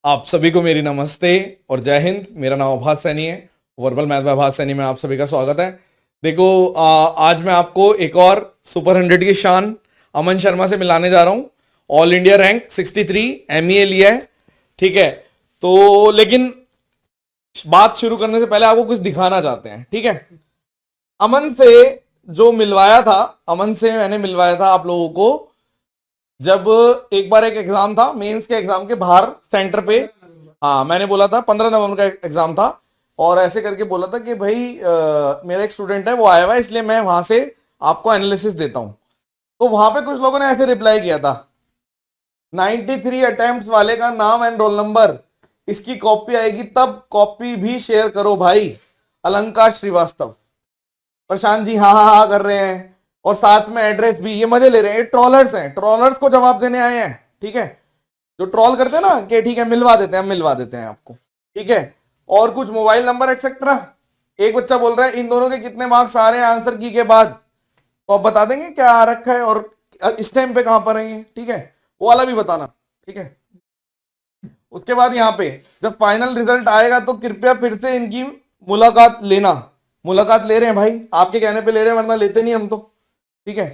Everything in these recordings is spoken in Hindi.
आप सभी को मेरी नमस्ते और जय हिंद। मेरा नाम आभास सैनी है। वर्बल मैथ बाय आभास सैनी में आप सभी का स्वागत है। देखो, आज मैं आपको एक और सुपर 100 की शान अमन शर्मा से मिलाने जा रहा हूं। ऑल इंडिया रैंक 63 एमईए लिया है। ठीक है, तो लेकिन बात शुरू करने से पहले आपको कुछ दिखाना चाहते हैं। ठीक है, अमन से जो मिलवाया था, अमन से मैंने मिलवाया था आप लोगों को जब एक बार एक एग्जाम था, मेंस के एग्जाम के बाहर सेंटर पे। हाँ, मैंने बोला था 15 नवंबर का एग्जाम था और ऐसे करके बोला था कि भाई मेरा एक स्टूडेंट है, वो आया हुआ है, इसलिए मैं वहां से आपको एनालिसिस देता हूं। तो वहां पे कुछ लोगों ने ऐसे रिप्लाई किया था, 93 अटेम्प्ट वाले का नाम एंड रोल नंबर, इसकी कॉपी आएगी तब, कॉपी भी शेयर करो भाई। अलंकार श्रीवास्तव। प्रशांत जी हाँ हाँ हाँ कर रहे हैं और साथ में एड्रेस भी, ये मजे ले रहे हैं। ये ट्रोलर्स हैं, ट्रोलर्स को जवाब देने आए हैं। ठीक है, जो ट्रोल करते हैं ना कि ठीक है मिलवा देते हैं, हम मिलवा देते हैं आपको। ठीक है, और कुछ मोबाइल नंबर एक्सेट्रा। एक बच्चा बोल रहा है इन दोनों के कितने मार्क्स आ रहे हैं आंसर की के बाद, तो आप बता देंगे क्या आ रखा है और इस टाइम पे कहां पर है ये। ठीक है, वो वाला भी बताना। ठीक है, उसके बाद यहाँ पे जब फाइनल रिजल्ट आएगा तो कृपया फिर से इनकी मुलाकात लेना। मुलाकात ले रहे हैं भाई, आपके कहने पे ले रहे हैं, वरना लेते नहीं हम तो। ठीक है,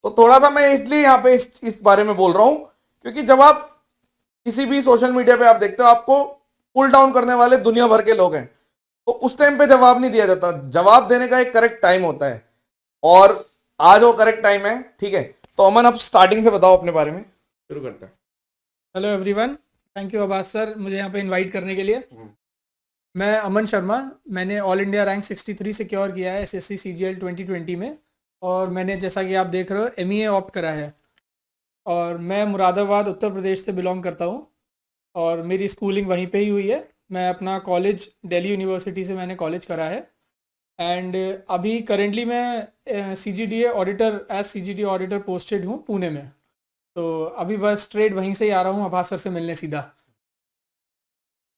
तो थोड़ा सा मैं इसलिए यहाँ पे इस बारे में बोल रहा हूं क्योंकि जब आप किसी भी सोशल मीडिया पे आप देखते हो, आपको पुल डाउन करने वाले दुनिया भर के लोग हैं, तो उस टाइम पे जवाब नहीं दिया जाता। जवाब देने का एक करेक्ट टाइम होता है और आज वो करेक्ट टाइम है। ठीक है, तो अमन आप स्टार्टिंग से बताओ अपने बारे में, शुरू करते हैं। Hello everyone, thank you Abbas sir मुझे यहाँ पे इनवाइट करने के लिए। मैं अमन शर्मा, मैंने ऑल इंडिया रैंक 63 सिक्योर किया है एसएससी सीजीएल 2020 में, और मैंने जैसा कि आप देख रहे हो एमईए ऑप्ट करा है। और मैं मुरादाबाद उत्तर प्रदेश से बिलोंग करता हूँ और मेरी स्कूलिंग वहीं पे ही हुई है। मैं अपना कॉलेज दिल्ली यूनिवर्सिटी से मैंने कॉलेज करा है। एंड अभी करेंटली मैं सीजीडीए ऑडिटर, एज सीजीडीए ऑडिटर पोस्टेड हूँ पुणे में। तो अभी बस स्ट्रेट वहीं से ही आ रहा हूँ अब्बास सर से मिलने सीधा।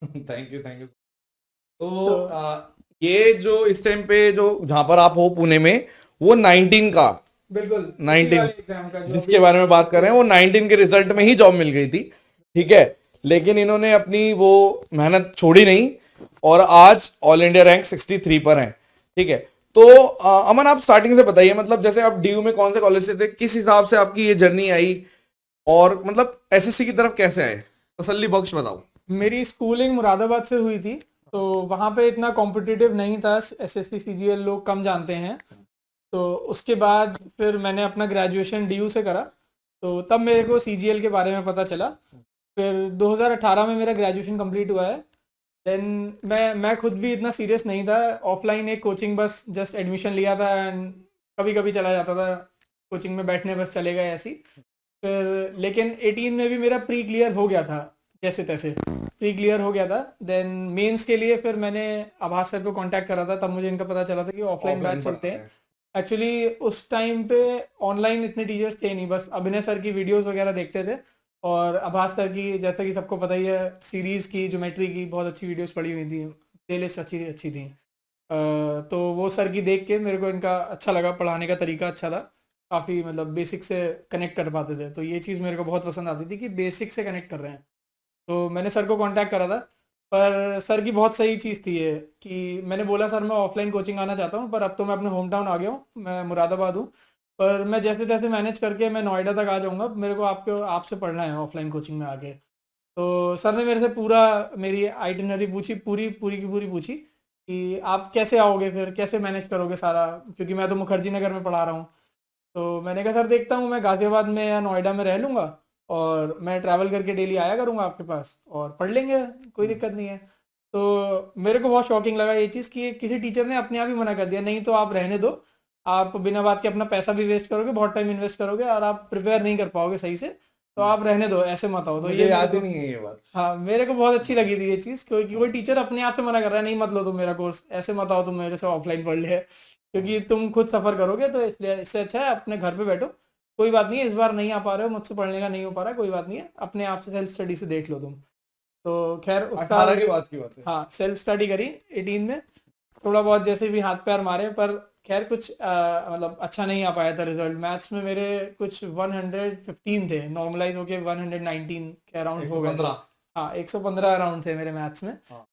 Thank you, thank you. तो तो ये जो इस टाइम पे जो जहां पर आप हो पुणे में, वो 19 का, बिल्कुल उसी 19 वाले एग्जाम का जो जिसके अभी बारे में बात कर रहे हैं, वो 19 के रिजल्ट में ही जॉब मिल गई थी। ठीक है, लेकिन इन्होंने अपनी वो मेहनत छोड़ी नहीं और आज ऑल इंडिया रैंक 63 पर है। ठीक है, तो अमन आप स्टार्टिंग से बताइए, मतलब जैसे आप डीयू में कौन से कॉलेज से थे, किस हिसाब से आपकी ये जर्नी आई और मतलब एसएससी की तरफ कैसे आए, तसल्ली बख्श बताओ। मेरी स्कूलिंग मुरादाबाद से हुई थी, तो वहाँ पे इतना कॉम्पिटिटिव नहीं था, एसएससी सीजीएल लोग कम जानते हैं। तो उसके बाद फिर मैंने अपना ग्रेजुएशन डीयू से करा, तो तब मेरे को सीजीएल के बारे में पता चला। फिर 2018 में मेरा ग्रेजुएशन कंप्लीट हुआ है। देन मैं खुद भी इतना सीरियस नहीं था। ऑफलाइन एक कोचिंग बस जस्ट एडमिशन लिया था एंड कभी कभी चला जाता था कोचिंग में बैठने, बस चले गए ऐसी। फिर लेकिन 18 में भी मेरा प्री क्लियर हो गया था, जैसे तैसे प्री क्लियर हो गया था। देन मेंस के लिए फिर मैंने आभास सर को कांटेक्ट करा था, तब मुझे इनका पता चला था कि ऑफलाइन बैच चलते हैं। एक्चुअली उस टाइम पे ऑनलाइन इतने टीचर्स थे नहीं, बस अभिनय सर की वीडियोस वगैरह देखते थे और आभास सर की, जैसा कि सबको पता ही है, सीरीज़ की, ज्योमेट्री की बहुत अच्छी वीडियोस पड़ी हुई थी, प्लेलिस्ट अच्छी अच्छी थी। तो वो सर की देख के मेरे को इनका अच्छा लगा, पढ़ाने का तरीका अच्छा था, काफ़ी मतलब बेसिक से कनेक्ट कर पाते थे। तो ये चीज़ मेरे को बहुत पसंद आती थी कि बेसिक से कनेक्ट कर रहे हैं। तो मैंने सर को कांटेक्ट करा था। पर सर की बहुत सही चीज़ थी ये कि मैंने बोला सर मैं ऑफलाइन कोचिंग आना चाहता हूँ, पर अब तो मैं अपने होम टाउन आ गया हूँ, मैं मुरादाबाद हूँ, पर मैं जैसे तैसे मैनेज करके मैं नोएडा तक आ जाऊँगा, मेरे को आपसे पढ़ना है ऑफलाइन कोचिंग में आके। तो सर ने मेरे से पूरा मेरी आइटिनरी पूछी, पूरी पूरी की पूरी पूछी कि आप कैसे आओगे, फिर कैसे मैनेज करोगे सारा, क्योंकि मैं तो मुखर्जी नगर में पढ़ा रहा हूँ। तो मैंने कहा सर देखता हूँ, मैं गाजियाबाद में या नोएडा में रह लूँगा और मैं ट्रैवल करके डेली आया करूँगा आपके पास और पढ़ लेंगे, कोई दिक्कत नहीं है। तो मेरे को बहुत शॉकिंग लगा ये चीज़ कि किसी टीचर ने अपने आप ही मना कर दिया, नहीं तो आप रहने दो, आप बिना बात के अपना पैसा भी वेस्ट करोगे, बहुत टाइम इन्वेस्ट करोगे और आप प्रिपेयर नहीं कर पाओगे सही से, तो आप रहने दो, ऐसे मत आओ। तो मुझे ये मेरे याद ही को, नहीं है ये बात। हाँ मेरे को बहुत अच्छी लगी थी ये चीज़, क्योंकि कोई टीचर अपने आप से मना कर रहा है, नहीं मत लो तुम मेरा कोर्स, ऐसे मत आओ तुम मेरे से ऑफलाइन पढ़ ले, क्योंकि तुम खुद सफ़र करोगे, तो इसलिए इससे अच्छा है अपने घर पे बैठो। कोई बात नहीं है, इस बार नहीं आ पा रहे हो, मुझसे पढ़ने का नहीं हो पा रहा है, कोई बात नहीं है, अपने आप से सेल्फ स्टडी से देख लो तुम। तो खैर उस 18 साल, की बात की बात है। हाँ सेल्फ स्टडी करी 18 में, थोड़ा बहुत जैसे भी हाथ पैर मारे, पर खैर कुछ मतलब अच्छा नहीं आ पाया था रिजल्ट। मैथ्स में मेरे कुछ 115 थे, नॉर्मलाइज होके 119 के अराउंड हो गए थे। 115। हाँ 115 अराउंड थे मेरे मैथ्स में। हाँ।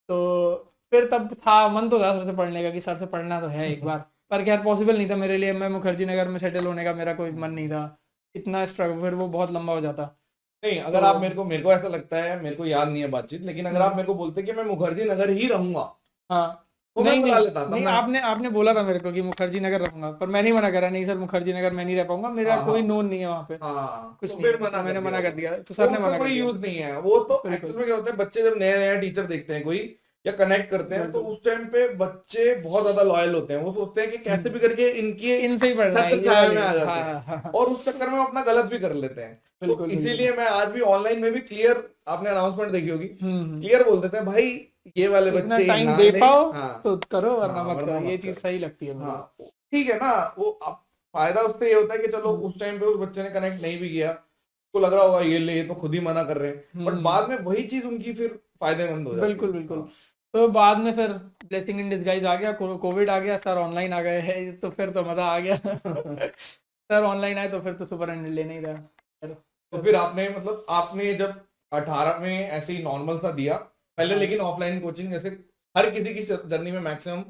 तो फिर तब था मन तो था सर से पढ़ने का कि सर से पढ़ना तो है एक बार, पर खैर पॉसिबल नहीं था मेरे लिए। मैं मुखर्जी नगर में सेटल होने का मेरा कोई मन नहीं था, इतना स्ट्रगल फिर वो बहुत लंबा हो जाता। नहीं, अगर तो आप मेरे को ऐसा लगता है, मेरे को याद नहीं है बातचीत, लेकिन अगर आप मेरे को बोलते कि मैं मुखर्जी नगर ही रहूंगा हाँ तो मैं नहीं बुला नहीं लेता। तब नहीं, मैं आपने आपने बोला था मेरे को कि मुखर्जी नगर रहूंगा, पर मैं नहीं मना करा, नहीं सर मुखर्जी नगर मैं नहीं रह पाऊंगा, मेरा हाँ कोई हाँ नोन नहीं है वहाँ पे, हाँ, कुछ तो नहीं फिर है, तो मना कर मैंने दिया मना कर होगा। दिया, तो वो सर ने उसका मना कर कोई दिया। यूज नहीं है। वो तो एक्चुअल बिल्कुल में क्या होता है, बच्चे जब नया नया टीचर देखते हैं कोई या कनेक्ट करते हैं, तो बिल्कुल। उस टाइम पे बच्चे बहुत ज्यादा लॉयल होते हैं। वो सोचते हैं कि कैसे भी करके इनकी इनसे ही पढ़ना है छत्र ये छाया वाली। में आ जाते हाँ हैं, हाँ हाँ, और उस चक्कर में वो अपना गलत भी कर लेते हैं। तो बिल्कुल बिल्कुल। इसीलिए मैं आज भी ऑनलाइन में भी क्लियर, आपने अनाउंसमेंट देखी होगी, हम्म। क्लियर बोल देते हैं भाई ये वाले इतना बच्चे टाइम ना दे ले। पाओ हाँ तो करो, वरना हाँ, मत वरना करो, ये मत चीज कर। सही लगती है मेरे को। हाँ ठीक है ना, वो अब फायदा उससे ये होता है कि चलो हम्म उस टाइम पे उस बच्चे ने कनेक्ट नहीं भी किया तो लग रहा होगा ये ले, ये तो खुद ही मना कर रहे हैं, बट बाद में वही चीज उनकी फिर फायदेमंद हो जाती है। बिल्कुल बिल्कुल। हाँ तो बाद में फिर ब्लेसिंग इन डिस्गाइज आ गया, कोविड आ गया, सर ऑनलाइन आ गए हैं, तो फिर तो मजा आ गया। सर ऑनलाइन आए तो फिर तो सुपर हैंडल लेने ही रहा। तो फिर आपने मतलब आपने जब 18 में ऐसे ही नॉर्मल सा दिया पहले, हाँ, लेकिन ऑफलाइन कोचिंग जैसे हर किसी की जर्नी में मैक्सिमम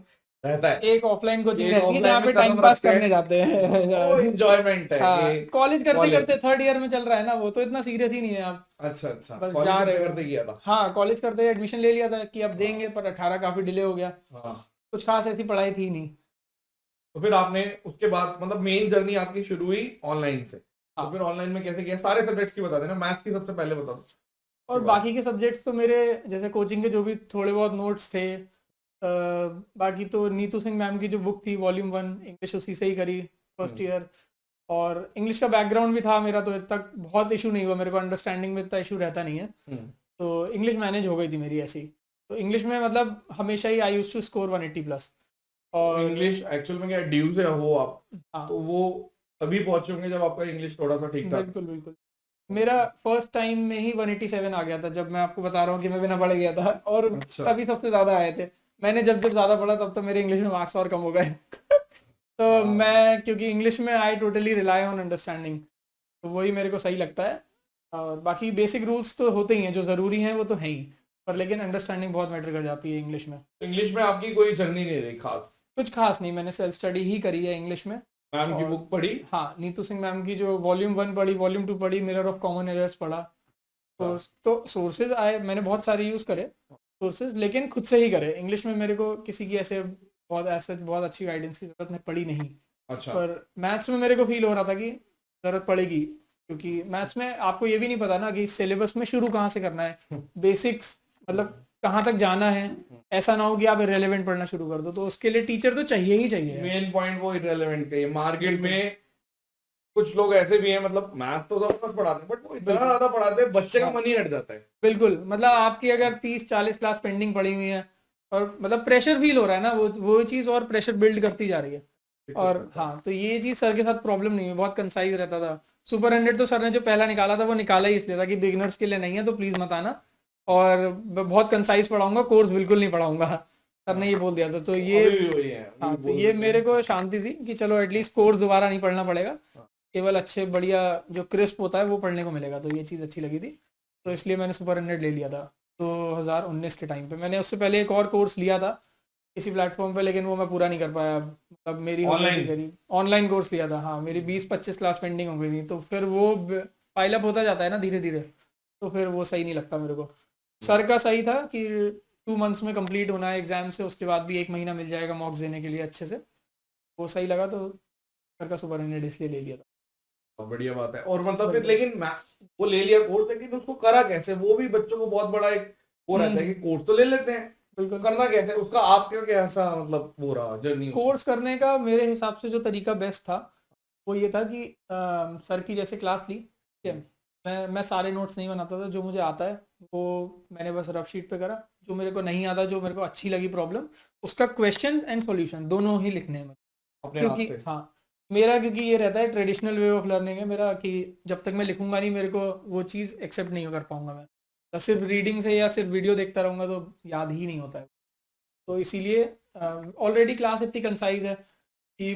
रहता है, एक ऑफलाइन कोचिंग एक रहती है ऑफलाइन जहाँ पे में टाइम कदम पास रखते करने हैं, जाते वो हैं। इंजॉयमेंट है कि हाँ कॉलेज करते कॉलेज। करते थर्ड ईयर में चल रहा है ना वो, तो इतना सीरियस ही नहीं है आप, अच्छा अच्छा, बस कॉलेज जा करते रहे हो। करते किया था। हाँ कॉलेज करते एडमिशन ले लिया था कि अब हाँ देंगे, पर 18 काफी डिले हो गया, हाँ, कुछ खास ऐसी पढ़ाई थी नहीं। तो फिर आपने उसके बाद मतलब मेन जर्नी आपकी शुरू हुई ऑनलाइन से। तो हाँ फिर ऑनलाइन में कैसे किया, सारे सब्जेक्ट्स की बता देना, मैथ्स की सबसे पहले बता दो उसके और बाद। बाकी के सब्जेक्ट्स तो मेरे जैसे कोचिंग के जो भी थोड़े बहुत नोट्स थे, बाकी तो नीतू सिंह मैम की जो बुक थी वॉल्यूम 1 इंग्लिश, उसी से ही करी फर्स्ट हम्म ईयर। और इंग्लिश का बैकग्राउंड भी था मेरा, तो इतना तक बहुत इशू नहीं हुआ मेरे को, अंडरस्टैंडिंग में इतना इशू रहता नहीं है, हम्म। तो इंग्लिश मैनेज हो गई थी मेरी ऐसी। तो इंग्लिश में मतलब हमेशा ही आई यूज टू स्कोर 180 प्लस। तो और इंग्लिश एक्चुअल में क्या ड्यू से हो आप, हाँ तो वो तभी पहुंचे होंगे जब आपका इंग्लिश थोड़ा सा ठीक ठाक। बिल्कुल बिल्कुल। मेरा फर्स्ट टाइम में ही 187 आ गया था, जब मैं आपको बता रहा हूँ कि मैं बिना पढ़े गया था, और अच्छा तभी सबसे ज्यादा आए थे। मैंने जब जब ज्यादा पढ़ा तब तो मेरे इंग्लिश में मार्क्स और कम हो गए। तो हाँ, मैं क्योंकि इंग्लिश में I totally rely on understanding, तो वही मेरे को सही लगता है। और बाकी बेसिक रूल्स तो होते ही हैं जो ज़रूरी हैं, वो तो हैं ही, पर लेकिन अंडरस्टैंडिंग बहुत मैटर कर जाती है इंग्लिश में। तो इंग्लिश में आपकी कोई जर्नी नहीं रही खास, कुछ खास नहीं, मैंने सेल्फ स्टडी ही करी है इंग्लिश में। मैम की और बुक पढ़ी। हाँ नीतू सिंह मैम की जो वॉल्यूम 1 पढ़ी, वॉल्यूम 2 पढ़ी, मिरर ऑफ कॉमन एरर्स पढ़ा। तो सोर्सेज आए, मैंने बहुत सारे यूज़ करे सोर्सेज, लेकिन खुद से ही करे। इंग्लिश में मेरे को किसी की ऐसे बहुत ऐसे बहुत अच्छी गाइडेंस की जरूरत नहीं पड़ी नहीं। अच्छा पर मैथ्स में मेरे को फील हो रहा था कि ज़रूरत पड़ेगी, क्योंकि मैथ्स में आपको ये भी नहीं पता ना कि सिलेबस में शुरू कहाँ से करना है, बेसिक्स मतलब कहाँ तक जाना है। ऐसा ना हो कि आप इरेलीवेंट पढ़ना शुरू कर दो, तो उसके लिए टीचर तो चाहिए ही चाहिए है। मेन पॉइंट वो इररिलेवेंट का ही है। मार्केट बिल्कुल में कुछ लोग ऐसे भी हैं, मतलब मैथ तो जबरदस्त पढ़ाते हैं, बट वो इतना बिल्कुल। ज्यादा पढ़ाते हैं बच्चे का हाँ मन ही हट जाता है। बिल्कुल, मतलब आपकी अगर 30-40 क्लास पेंडिंग पड़ी हुई है, और मतलब प्रेशर फील हो रहा है ना, वो चीज़ और प्रेशर बिल्ड करती जा रही है। दिक्कत और करता है। हाँ तो ये चीज़ सर के साथ प्रॉब्लम नहीं है, बहुत कंसाइज रहता था। सुपर 100 तो सर ने जो पहला निकाला था वो निकाला ही इसलिए था कि बिगिनर्स के लिए नहीं है, तो प्लीज़ मत आना, और बहुत कंसाइज पढ़ाऊंगा, कोर्स बिल्कुल नहीं पढ़ाऊंगा, सर ने ये बोल दिया था। तो ये अभी भी वही है, अभी हाँ भी तो बोल ये देते मेरे हैं। को शांति थी कि चलो एटलीस्ट कोर्स दोबारा नहीं पढ़ना पड़ेगा, हाँ, केवल अच्छे बढ़िया जो क्रिस्प होता है वो पढ़ने को मिलेगा, तो ये चीज़ अच्छी लगी थी। तो इसलिए मैंने सुपर 100 ले लिया था 2019 के टाइम पे। मैंने उससे पहले एक और कोर्स लिया था किसी प्लेटफॉर्म पे, लेकिन वो मैं पूरा नहीं कर पाया, मतलब मेरी हो गई थी ऑनलाइन। करीब। ऑनलाइन कोर्स लिया था हाँ, मेरी 20-25 क्लास पेंडिंग हो गई थी, तो फिर वो पाइल अप होता जाता है ना धीरे धीरे, तो फिर वो सही नहीं लगता मेरे को। सर का सही था कि 2 मंथ्स में कंप्लीट होना है एग्जाम से, उसके बाद भी 1 महीना मिल जाएगा मॉक्स देने के लिए अच्छे से, वो सही लगा, तो सर का सुपर 100 इसलिए ले लिया था। बहुत बढ़िया बात है। और मतलब फिर बिल्कुल लेकिन मैं वो ले लिया कोर्स, लेकिन उसको करा कैसे, वो भी बच्चों को बहुत बड़ा एक वो रहता है कि कोर्स तो ले लेते हैं, तो बिल्कुल। करना कैसे, उसका आपका कैसा मतलब वो रहा जर्नी उसमें। कोर्स करने का मेरे हिसाब से जो तरीका बेस्ट था वो ये था कि सर की जैसे क्लास ली, ठीक है, मैं सारे नोट्स नहीं बनाता था, जो मुझे आता है वो मैंने बस रफ शीट पे करा, जो मेरे को नहीं आता, जो मेरे को अच्छी लगी प्रॉब्लम, उसका क्वेश्चन एंड सॉल्यूशन दोनों ही लिखने हैं मुझे। अपने हाथ क्योंकि से। हाँ मेरा क्योंकि ये रहता है, ट्रेडिशनल वे ऑफ लर्निंग है मेरा, कि जब तक मैं लिखूंगा नहीं मेरे को वो चीज़ एक्सेप्ट नहीं कर पाऊंगा मैं, बस सिर्फ रीडिंग से या सिर्फ वीडियो देखता रहूंगा तो याद ही नहीं होता है। तो इसीलिए ऑलरेडी क्लास इतनी कंसाइज है कि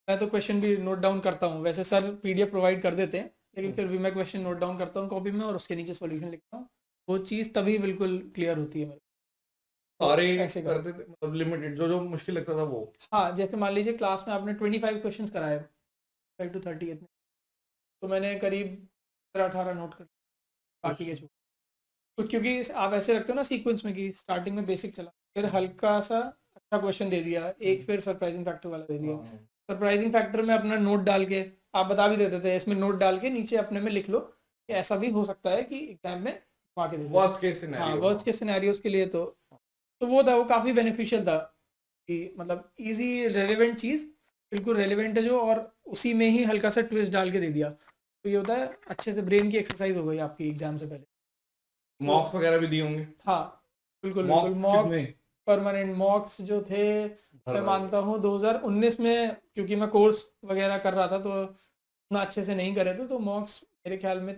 मैं तो क्वेश्चन भी नोट डाउन करता हूँ, वैसे सर पीडीएफ प्रोवाइड कर देते हैं, लेकिन फिर भी मैं क्वेश्चन नोट डाउन करता हूँ कॉपी में और उसके नीचे सॉल्यूशन लिखता हूँ, वो चीज़ तभी बिल्कुल क्लियर होती है मेरे को। सारे ऐसे करो। करते थे मतलब लिमिटेड जो जो मुश्किल लगता था वो। हाँ, जैसे मान लीजिए क्लास में आपने 25 क्वेश्चंस कराए, 5 to 30 इतने, तो मैंने करीब 17-18 नोट कर, बाकी के छोड़। कुछ क्योंकि आप ऐसे रखते हो ना सीक्वेंस में कि स्टार्टिंग में बेसिक चला, फिर हल्का सा अच्छा क्वेश्चन दे दिया एक, फिर सरप्राइजिंग फैक्टर वाला दे दिया। हाँ। सरप्राइजिंग फैक्टर में अपना नोट डाल के आप बता भी देते थे, इसमें नोट डाल के नीचे अपने में लिख लो कि ऐसा भी हो सकता है कि एग्जाम में वहाँ के दे दिया। वर्स्ट केस हाँ, सिनेरियो। वर्स्ट के सिनेरियोज के लिए तो वो था, वो काफ़ी बेनिफिशियल था कि मतलब इजी रेलेवेंट चीज़, बिल्कुल रेलेवेंट है जो, और उसी में ही हल्का सा ट्विस्ट डाल के दे दिया, तो ये होता है अच्छे से ब्रेन की एक्सरसाइज हो गई आपकी एग्जाम से पहले। मॉक्स वगैरह भी दिए होंगे। हाँ, बिल्कुल बिल्कुल। मॉक्स मॉक्स, कितने? परमानेंट मॉक्स जो थे, भर मैं भर मानता हूँ 2019 में, क्योंकि मैं कोर्स वगैरह कर रहा था तो उतना अच्छे से नहीं करे थे, तो मॉक्स मेरे ख्याल में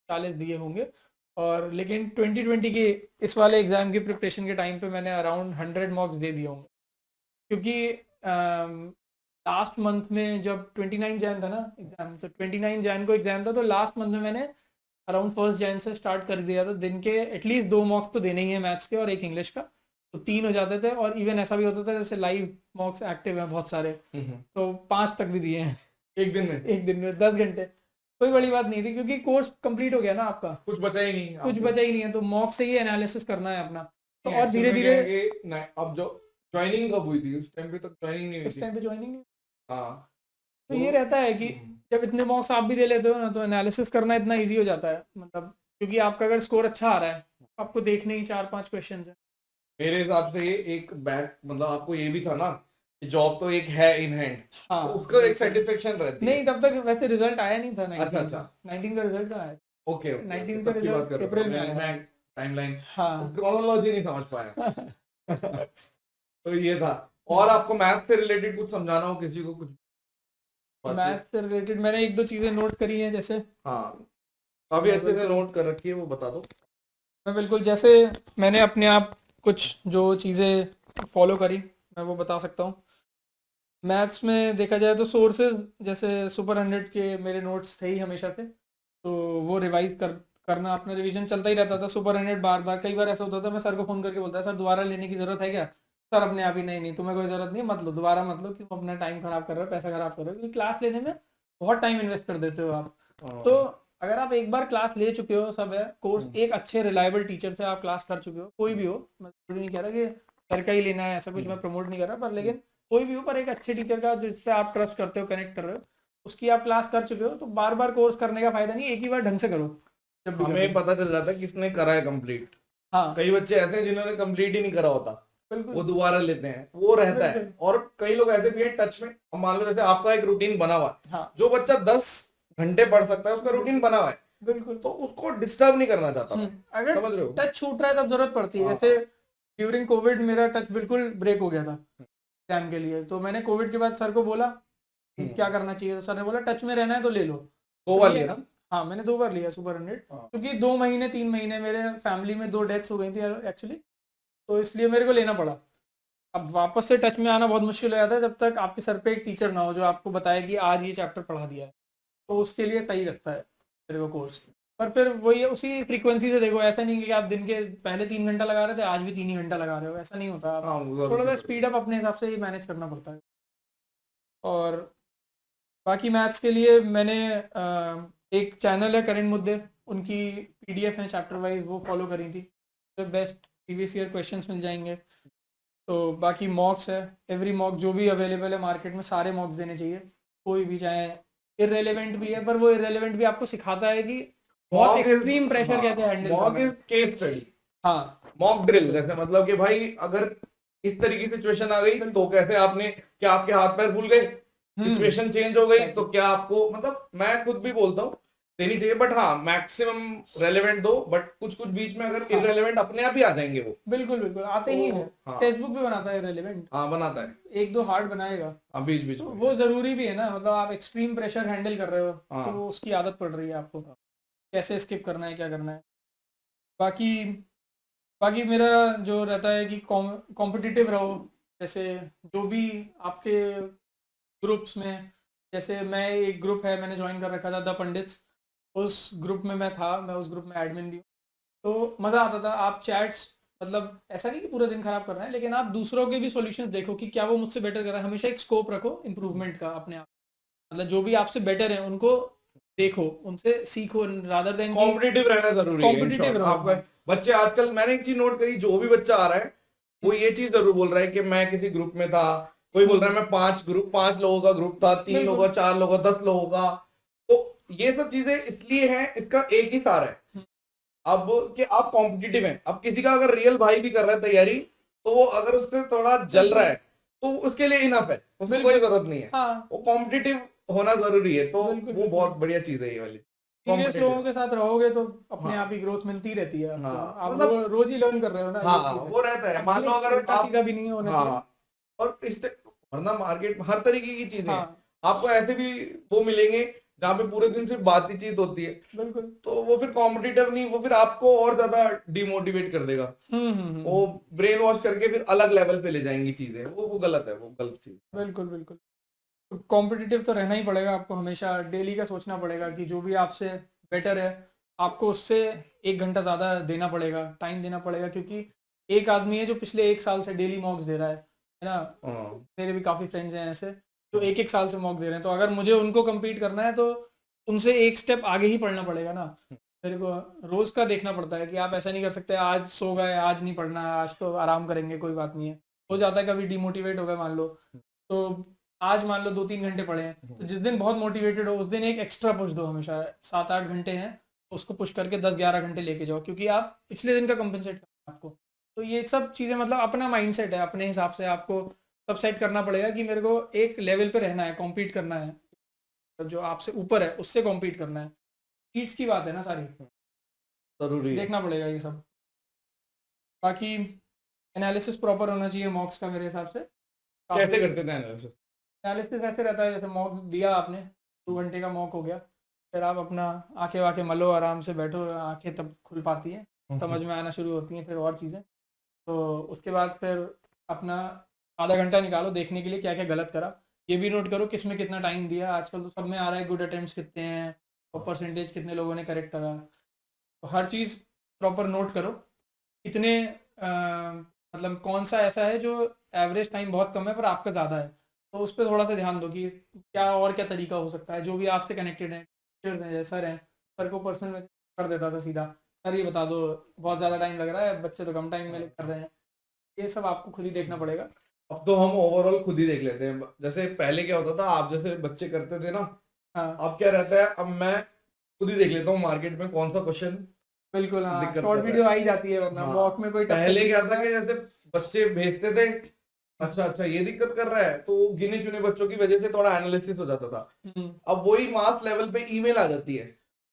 40 दिए होंगे। और लेकिन 2020 के इस वाले एग्ज़ाम की प्रिपरेशन के टाइम पे मैंने अराउंड 100 मॉक्स दे दिए होंगे, क्योंकि लास्ट मंथ में जब 29 जैन था ना एग्ज़ाम, तो 29 जैन को एग्ज़ाम था, तो लास्ट मंथ में मैंने अराउंड 1 जैन से स्टार्ट कर दिया था। दिन के एटलीस्ट 2 मॉक्स तो देने ही है मैथ्स के और एक इंग्लिश का, तो 3 हो जाते थे। और इवन ऐसा भी होता था जैसे लाइव मॉक्स एक्टिव हैं बहुत सारे, तो 5 तक भी दिए हैं एक दिन में एक दिन में 10 घंटे। कोई बड़ी बात नहीं थी क्योंकि कोर्स कंप्लीट हो गया ना आपका, कुछ बचा ही नहीं कुछ आपको। बचा ही नहीं है, तो मॉक से ही एनालिसिस करना है अपना। तो और एक्चुअल धीरे में क्या धीरे है कि अब जो ज्वाइनिंग कब हुई थी, उस टाइम पे तक ज्वाइनिंग नहीं हुई उस थी। टाइम पे ज्वाइनिंग नहीं, हाँ तो ये रहता है कि जब इतने मॉक्स आप भी दे लेते हो ना, तो एनालिसिस करना इतना इजी हो जाता है, मतलब क्योंकि आपका अगर स्कोर अच्छा आ रहा है, आपको देखने ही 4-5 क्वेश्चन है। मेरे हिसाब से ये एक बैक मतलब आपको ये भी था ना कि जॉब तो एक है इन हैंड, हाँ, तो उसका एक बिल्कुल। सेटिस्फेक्शन रहती है। नहीं, तब तक वैसे रिजल्ट आया नहीं था 19 अच्छा। का। 19 का रिजल्ट कहाँ आया? ओके ओके 19 का तब की बात कर रिजल्ट रहा अप्रैल हूँ में आया। मैं टाइमलाइन हाँ क्रोनोलॉजी नहीं समझ पाया। तो ये था। और आपको मैथ से रिलेटेड कुछ समझाना हो किसी को कुछ बातचीत? मैथ से रिलेटेड मैंने एक दो चीजें नोट करी हैं, जैसे हाँ काफी मैं अच्छे से बिल्कुल नोट कर रखी है, वो बता दो। मैं बिल्कुल जैसे मैंने अपने आप कुछ जो चीज़ें फॉलो करी, मैं वो बता सकता हूँ। मैथ्स में देखा जाए तो सोर्सेज जैसे सुपर 100 के मेरे नोट्स थे ही हमेशा से, तो वो रिवाइज करना, अपना रिवीजन चलता ही रहता था। सुपर 100 बार बार, कई बार ऐसा होता था मैं सर को फ़ोन करके बोलता सर दोबारा लेने की ज़रूरत है क्या? सर अपने आप ही नहीं नहीं तुम्हें कोई ज़रूरत नहीं, मत लो दोबारा, मत लो, क्यों अपना टाइम ख़राब कर रहे हो, पैसा ख़राब कर रहे हो, क्योंकि क्लास लेने में बहुत टाइम इन्वेस्ट कर देते हो आप। तो अगर आप एक बार क्लास ले चुके हो, सब है कोर्स, एक अच्छे रिलायबल टीचर से आप क्लास कर चुके हो, कोई भी हो, मैं जरूरी नहीं कह रहा कि सर का ही लेना है, ऐसा कुछ मैं प्रमोट नहीं कर रहा, पर लेकिन कोई भी हो, पर एक अच्छे टीचर का जिस पे आप ट्रस्ट करते हो, कनेक्ट कर रहे हो, उसकी आप क्लास कर चुके हो, तो बार बार कोर्स करने का फायदा नहीं, एक ही बार ढंग से करो जब भी हमें करो। पता चल जाता है किसने करा है कंप्लीट। हाँ, कई बच्चे ऐसे हैं जिन्होंने कंप्लीट ही नहीं करा होता, वो बिल्कुल दोबारा लेते हैं, वो रहता है। बिल्कुल। और कई लोग ऐसे भी हैं टच में, अब मान लो जैसे आपका एक रूटीन बना हुआ है, हाँ, जो बच्चा 10 घंटे पढ़ सकता है उसका रूटीन बना हुआ है, बिल्कुल। तो उसको डिस्टर्ब नहीं करना चाहता मैं। अगर समझ रहे हो? टच छूट रहा है तब जरूरत पड़ती है, हाँ जैसे ड्यूरिंग कोविड मेरा टच बिल्कुल ब्रेक हो गया था एग्जाम के लिए, तो मैंने कोविड के बाद सर को बोला कि क्या करना चाहिए, तो सर ने बोला टच में रहना है तो ले लो। दो तो बार ये, लिया ना? हाँ मैंने 2 बार लिया सुपर 100, हाँ। क्योंकि 2 महीने 3 महीने मेरे फैमिली में 2 डेथ्स हो गई थी एक्चुअली, तो इसलिए मेरे को लेना पड़ा। अब वापस से टच में आना बहुत मुश्किल हो जाता है जब तक आपके सर पे एक टीचर ना हो जो आपको बताए कि आज ये चैप्टर पढ़ा दिया है, तो उसके लिए सही लगता है मेरे को कोर्स। पर फिर वही है, उसी फ्रीक्वेंसी से देखो, ऐसा नहीं कि आप दिन के पहले 3 घंटा लगा रहे थे आज भी 3 ही घंटा लगा रहे हो, ऐसा नहीं होता। आप हाँ वो जरूर थोड़ा सा से स्पीड अप अपने हिसाब से ही मैनेज करना पड़ता है। और बाकी मैथ्स के लिए मैंने एक चैनल है करेंट मुद्दे, उनकी पीडीएफ है चैप्टर वाइज, वो फॉलो करी थी, तो बेस्ट प्रीवियस ईयर क्वेश्चंस मिल जाएंगे। तो बाकी मॉक्स है, एवरी मॉक जो भी अवेलेबल है मार्केट में, सारे मॉक्स देने चाहिए, कोई भी, चाहे इररेलेवेंट भी है, पर वो इररेलेवेंट भी आपको सिखाता है कि बहुत मॉक इज, एक्सट्रीम प्रेशर कैसे हैंडल मॉक करना इज है। केस स्टडी, हाँ, मॉक ड्रिल। जैसे मतलब कि भाई अगर इस तरीके की सिचुएशन आ गई तो कैसे आपने, क्या आपके हाथ पैर भूल गए, सिचुएशन चेंज हो गई तो क्या आपको, मतलब मैं खुद भी बोलता हूँ देनी चाहिए, बट हाँ मैक्सिमम रेलेवेंट दो, बट कुछ कुछ बीच में अगर इररेलेवेंट अपने आप ही आ जाएंगे वो। बिल्कुल बिल्कुल आते ही तो है। हाँ टेक्स्ट बुक भी बनाता है इररेलेवेंट, हाँ बनाता है। एक दो हार्ड बनाएगा, हाँ बीच बीच तो में। वो जरूरी भी है ना, मतलब आप एक्सट्रीम प्रेशर हैंडल कर रहे हो, हाँ तो उसकी आदत पड़ रही है आपको, कैसे स्किप करना है, क्या करना है। बाकी बाकी मेरा जो रहता है कि कॉम्पिटिटिव रहो, जैसे जो भी आपके ग्रुप्स में, जैसे मैं एक ग्रुप है मैंने ज्वाइन कर रखा था द पंडित्स, उस ग्रुप में मैं था, मैं उस ग्रुप में एडमिन भी हूँ। तो मज़ा आता था। आप चैट्स मतलब ऐसा नहीं कि पूरा दिन खराब कर रहे हैं, लेकिन आप दूसरों के भी सॉल्यूशंस देखो कि क्या वो मुझसे बेटर कर रहा है। हमेशा एक स्कोप रखो इम्प्रूवमेंट का अपने आप, मतलब जो भी आपसे बेटर है उनको देखो, उनसे सीखो, रादर देन कि कॉम्पिटिटिव रहना जरूरी है। इन कॉम्पिटिटिव शॉर्ट रहो। आपका बच्चे आजकल, मैंने एक चीज नोट करी, जो भी बच्चा आ रहा है वो ये चीज जरूर बोल रहा है कि मैं किसी ग्रुप में था, कोई बोल रहा है मैं 5 लोगों का ग्रुप था, 3 लोगों बिल्कुल। का, 4 लोगों का, 10 लोगों का। तो ये सब चीजें इसलिए हैं, इसका एक ही सार है अब कि आप कॉम्पिटिटिव हैं। अब किसी का अगर रियल भाई भी कर रहा है तैयारी, तो वो अगर उससे थोड़ा जल रहा है तो उसके लिए इनफ है, उसको कोई जरूरत नहीं है। हाँ वो कॉम्पिटिटिव होना जरूरी है, तो बिल्कुल वो बिल्कुल। बहुत बढ़िया चीज है ये वाली, सीरियस लोगों कॉम्पिटिटिव। के साथ रहोगे तो अपने हाँ आप ही ग्रोथ मिलती रहती है आपको। हाँ, आप मतलब रोज ही लर्न कर रहे हो ना, ये हाँ चीज है। वो रहता है। मान लो आपके अगर उल्टा आप, सीधा भी नहीं होना चाहिए। हाँ, और इस वरना मार्केट में हर तरीके की चीजें हैं। हाँ आपको ऐसे भी वो मिलेंगे जहाँ पे पूरे दिन सिर्फ बातचीत होती है, बिल्कुल। तो वो फिर कॉम्पिटिटिव नहीं, वो फिर आपको और ज्यादा डिमोटिवेट कर देगा। वो हम्म। ब्रेन वॉश करके फिर अलग लेवल पे ले जाएंगी चीजें, वो गलत है, वो गलत चीज। बिल्कुल बिल्कुल। तो कॉम्पिटिटिव तो रहना ही पड़ेगा आपको, हमेशा डेली का सोचना पड़ेगा कि जो भी आपसे बेटर है आपको उससे 1 घंटा ज़्यादा देना पड़ेगा, टाइम देना पड़ेगा। क्योंकि एक आदमी है जो पिछले 1 साल से डेली मॉक्स दे रहा है ना। हाँ मेरे भी काफ़ी फ्रेंड्स हैं ऐसे जो 1-1 साल से मॉक दे रहे हैं, तो अगर मुझे उनको कम्पीट करना है तो उनसे एक स्टेप आगे ही पढ़ना पड़ेगा ना। मेरे को रोज़ का देखना पड़ता है कि आप ऐसा नहीं कर सकते आज सो गए, आज नहीं पढ़ना है, आज तो आराम करेंगे, कोई बात नहीं है। हो जाता है कभी डिमोटिवेट हो गए मान लो, तो आज मान लो 2-3 घंटे पढ़े हैं, तो जिस दिन बहुत मोटिवेटेड हो उस दिन एक एक्स्ट्रा पुश दो। हमेशा 7-8 घंटे हैं, उसको पुश करके 10-11 घंटे लेके जाओ, क्योंकि आप पिछले दिन का कंपनसेट करना है आपको। तो ये सब चीज़ें मतलब अपना माइंडसेट है, अपने हिसाब से आपको सब सेट करना पड़ेगा कि मेरे को एक लेवल पे रहना है, कॉम्पीट करना है, जो आपसे ऊपर है उससे कॉम्पीट करना है। नीड्स की बात है ना सारी, जरूरी है। देखना पड़ेगा ये सब। बाकी एनालिसिस प्रॉपर होना चाहिए मॉक्स का मेरे हिसाब से। कैसे करते थे एनालिसिस? एनालिसिस ऐसे रहता है जैसे मॉक दिया आपने, 2 घंटे का मॉक हो गया, फिर आप अपना आंखें वाखें मलो, आराम से बैठो, आंखें तब खुल पाती हैं, समझ में आना शुरू होती हैं फिर और चीज़ें। तो उसके बाद फिर अपना आधा घंटा निकालो देखने के लिए क्या क्या गलत करा। ये भी नोट करो किस में कितना टाइम दिया। आजकल तो सब में आ रहा है गुड अटेम्प्ट्स कितने हैं और परसेंटेज कितने लोगों ने करेक्ट करा। तो हर चीज़ प्रॉपर नोट करो। कितने मतलब कौन सा ऐसा है जो एवरेज टाइम बहुत कम है पर आपका ज़्यादा है, तो उस पर थोड़ा सा ध्यान दो कि क्या और क्या तरीका हो सकता है। जो भी आपसे कनेक्टेड हैं, टीचर्स हैं, सर हैं, सर को पर्सनल मैसेज कर देता था सीधा, सर ये बता दो बहुत ज़्यादा टाइम लग रहा है, बच्चे तो कम टाइम में कर रहे हैं। ये सब आपको खुद ही देखना पड़ेगा। अब तो हम ओवरऑल खुद ही देख लेते हैं। जैसे पहले क्या होता था, आप जैसे बच्चे करते थे ना, हाँ अब क्या रहता है, अब मैं खुद ही देख लेता हूँ मार्केट में कौन सा क्वेश्चन बिल्कुल। हाँ दिक्कत शॉर्ट कर रहा वीडियो है। आ ही जाती है, वरना हाँ, मॉक में कोई टफ पहले क्या टफ था कि जैसे बच्चे भेजते थे, अच्छा अच्छा ये दिक्कत कर रहा है, तो गिने चुने बच्चों की वजह से थोड़ा एनालिसिस हो जाता था। अब वही मास लेवल पे ईमेल आ जाती है,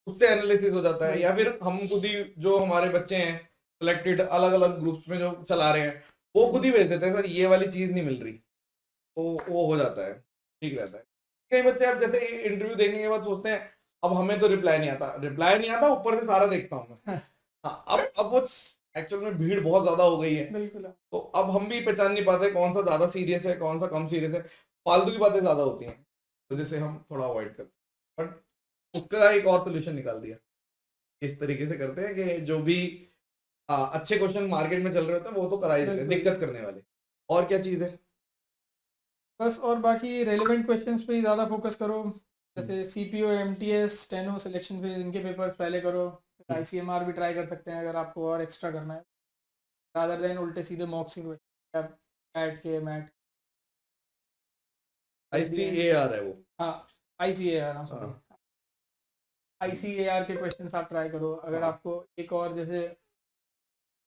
उससे एनालिसिस हो जाता है। या फिर हम खुद ही, जो हमारे बच्चे हैं सिलेक्टेड अलग अलग ग्रुप्स में जो चला रहे हैं, वो खुद ही भेज देते हैं, सर ये वाली चीज नहीं मिल रही, तो वो हो जाता है, ठीक रहता है। कई बच्चे अब जैसे इंटरव्यू देखने के बाद सोचते हैं अब हमें तो रिप्लाई नहीं आता, ऊपर से सारा देखता हूँ मैं। हाँ, अब वो एक्चुअल में भीड़ बहुत ज्यादा हो गई है, बिल्कुल। तो अब हम भी पहचान नहीं पाते कौन सा ज्यादा सीरियस है, कौन सा कम सीरियस है। फालतू की बातें ज्यादा होती हैं, तो जिसे हम थोड़ा अवॉइड करते हैं। बट उसका एक और सोल्यूशन निकाल दिया, इस तरीके से करते हैं कि जो भी अच्छे क्वेश्चन मार्केट में चल रहे होते हैं वो तो करा ही देते हैं, बिल्कुल। दिक्कत करने वाले। और क्या चीज है? बस और बाकी रेलेवेंट क्वेश्चंस पे ही ज़्यादा फोकस करो। जैसे CPO, MTS, steno, selection phase, इनके पेपर्स पहले करो। आईसीएमआर भी ट्राई कर सकते हैं अगर आपको और एक्स्ट्रा करना है, रादर देन उल्टे सीधे मॉक्स के क्वेश्चन, कैट के, मैट ICAR है वो। हाँ आईसीएआर, हाँ सॉरी, हाँ आईसीएआर के क्वेश्चंस आप ट्राई करो। अगर हाँ, आपको एक और जैसे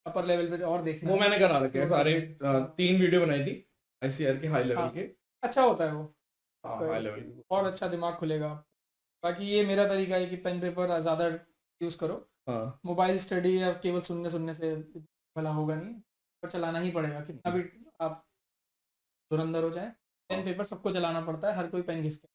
अपर लेवल पे और देखना वो है, मैंने करा रखे हैं explore सारे। करना है। 3 वीडियो बनाई थी ICAR के, हाई लेवल हाँ के। अच्छा होता है वो, हाँ आपका हाई लेवल की। और अच्छा दिमाग खुलेगा। बाकी ये मेरा तरीका है कि पेन पेपर ज़्यादा यूज़ करो। हाँ मोबाइल स्टडी या केवल सुनने सुनने से भला होगा नहीं, पर चलाना ही पड़ेगा कितना भी आप धुरंधर हो जाए। पेन पेपर सबको चलाना पड़ता है, हर कोई पेन घिसके।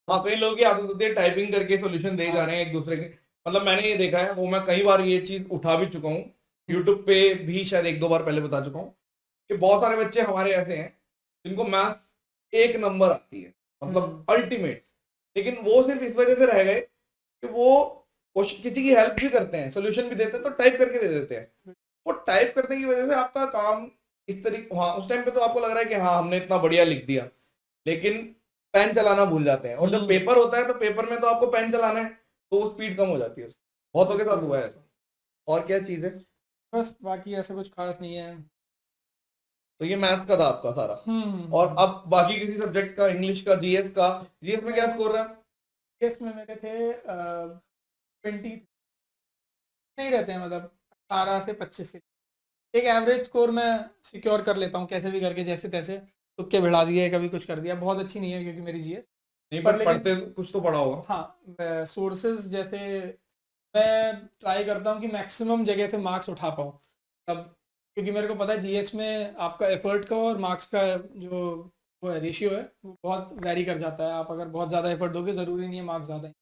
हाँ, कई लोगों की आदत होती है टाइपिंग करके सॉल्यूशन दे जा हाँ रहे हैं एक दूसरे के। मतलब मैंने ये देखा है, वो मैं कई बार ये चीज उठा भी चुका हूँ, यूट्यूब पे भी शायद 1-2 बार पहले बता चुका हूँ कि बहुत सारे बच्चे हमारे ऐसे हैं जिनको मैथ्स 1 नंबर आती है, मतलब अल्टीमेट। लेकिन वो सिर्फ इस वजह से रह गए कि वो क्वेश्चन किसी की हेल्प भी करते हैं, सोल्यूशन भी देते हैं, तो टाइप करके दे देते हैं। वो टाइप करने की वजह से आपका काम इस तरीके, हाँ उस टाइम पे तो आपको लग रहा है कि हाँ हमने इतना बढ़िया लिख दिया, लेकिन पेन चलाना भूल जाते हैं। और जब पेपर होता है तो पेपर में तो आपको पेन चलाना है, तो वो स्पीड कम हो जाती है उससे। बहुतों के साथ हुआ है ऐसा। और क्या चीज है? बस बाकी ऐसा कुछ खास नहीं है। तो ये मैथ्स का था आपका सारा। और अब बाकी किसी सब्जेक्ट का, इंग्लिश का, जीएस का, जीएस में क्या स्कोर रहा है? इसमें मेरे थे 20 नहीं रहते हैं, मतलब 18 से 25 से एक एवरेज स्कोर मैं सिक्योर कर लेता हूँ कैसे भी करके, जैसे तैसे तुक्के भिड़ा दिए, कभी कुछ कर दिया। बहुत अच्छी नहीं है क्योंकि मेरी जीएस, नहीं पर पर लेकिन पढ़ते कुछ तो पढ़ा होगा। हाँ सोर्सेज जैसे मैं ट्राई करता हूँ कि मैक्सिमम जगह से मार्क्स उठा पाऊँ तब, क्योंकि मेरे को पता है जीएस में आपका एफर्ट का और मार्क्स का जो वो है रेशियो है वो बहुत वैरी कर जाता है। आप अगर बहुत ज़्यादा एफर्ट दोगे, ज़रूरी नहीं है मार्क्स ज़्यादा ही।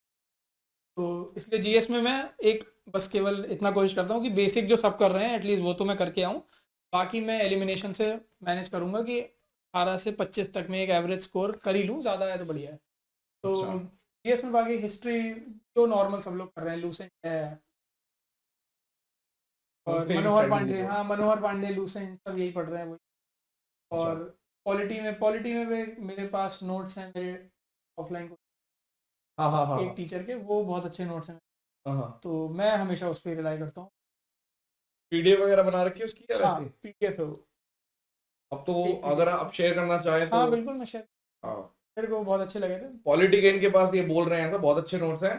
तो इसलिए जीएस में मैं एक बस केवल इतना कोशिश करता हूँ कि बेसिक जो सब कर रहे हैं एटलीस्ट वो तो मैं करके आऊँ। बाकी मैं एलिमिनेशन से मैनेज करूँगा कि 18 से 25 तक में एक एवरेज स्कोर कर ही लूँ, ज़्यादा है तो बढ़िया है। तो अच्छा। जीएस में बाकी हिस्ट्री जो नॉर्मल सब लोग कर रहे हैं, लूसेंट है और सेम मनोहर स्ट्रेटजी पांडे, जो। हाँ मनोहर पांडे लूसेंट सब यही पढ़ रहे हैं वही। अच्छा। और पॉलिटी में भी मेरे पास नोट्स हैं मेरे ऑफलाइन, हाँ हाँ हाँ एक हाँ टीचर के वो बहुत अच्छे नोट्स हैं। हाँ हाँ। तो मैं हमेशा उस पर रिलाई करता हूँ। पीडीएफ वगैरह बना रखी है उसकी या हाँ वैसे ही? पीडीएफ है वो, अब तो एक अगर पीडीएफ है। आप शेयर करना चाहें तो। हाँ बिल्कुल मैं शेयर, हाँ। मेरे को बहुत अच्छे लगे थे। पॉलिटिकेन के पास ये बोल रहे हैं ऐसा, बहुत अच्छे नोट्स हैं।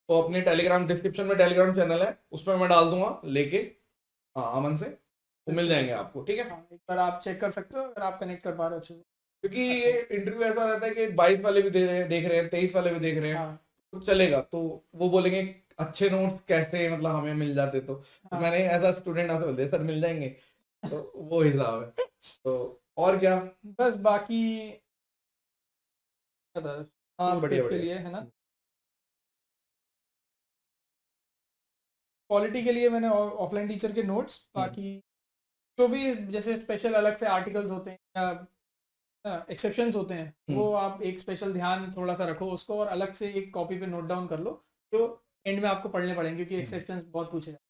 तो अपने टेलीग्राम, डिस्क्रिप्शन में टेलीग्राम चैनल है, उसमें मैं डाल दूंगा लेके। हाँ अमन से तो मिल बिल्कुल जाएंगे बिल्कुल। आपको, ठीक है। हाँ एक बार आप चेक कर सकते हो अगर आप कनेक्ट कर पा रहे हो अच्छे से। क्योंकि अच्छा ये इंटरव्यू ऐसा रहता है कि 22 वाले भी दे रहे हैं, देख रहे हैं, 23 वाले भी देख रहे हैं, हाँ तो चलेगा। तो वो बोलेंगे अच्छे नोट्स कैसे, मतलब हमें मिल जाते तो हाँ मैंने एज अ स्टूडेंट आपसे बोल दिया सर मिल जाएंगे। तो वो हिसाब है। तो और क्या? बस बाकी हाँ बढ़िया कोर्सेज के बढ़िया। लिए है ना, क्वालिटी के लिए मैंने ऑफलाइन टीचर के नोट्स, हम्म, बाकी जो भी जैसे स्पेशल अलग से आर्टिकल्स होते हैं या एक्सेप्शंस होते हैं हम्म। वो आप एक स्पेशल ध्यान थोड़ा सा रखो उसको, और अलग से एक कॉपी पे नोट डाउन कर लो जो एंड में आपको पढ़ने पड़ेंगे, क्योंकि एक्सेप्शंस बहुत पूछे जाते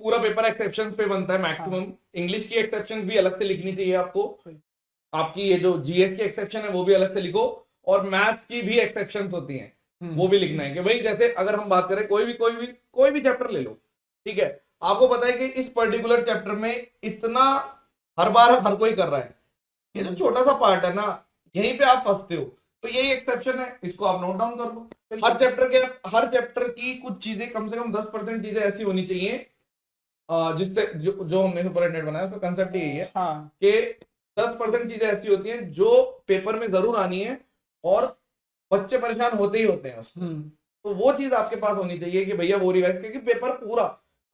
पूरा पेपर एक्सेप्शन पे बनता है हैं। हाँ मैक्सिमम। इंग्लिश की एक्सेप्शन भी अलग से लिखनी चाहिए आपको। बिल्कुल। आपकी ये जो जीएस की एक्सेप्शन है वो भी अलग से लिखो। और मैथ्स की भी एक्सेप्शंस होती हैं, वो भी लिखना है कि भाई जैसे अगर हम बात करें कोई भी चैप्टर ले लो, ठीक है। आपको पता है कि इस पर्टिकुलर चैप्टर में इतना हर बार हर कोई कर रहा है, ये जो छोटा सा पार्ट है ना, यहीं पे आप फंसते हो। तो यही एक्सेप्शन है, इसको आप नोट डाउन कर लो। हर चैप्टर की कुछ चीजें, कम से कम 10% चीजें ऐसी होनी चाहिए जिससे जो हमने सुपरिटेंडेंट बनाया उसका कंसेप्ट यही है हाँ कि 10% चीजें ऐसी होती हैं जो पेपर में जरूर आनी है, और बच्चे परेशान होते ही होते हैं उसमें। तो वो चीज आपके पास होनी चाहिए कि भैया वो रिवाइज, क्योंकि पेपर पूरा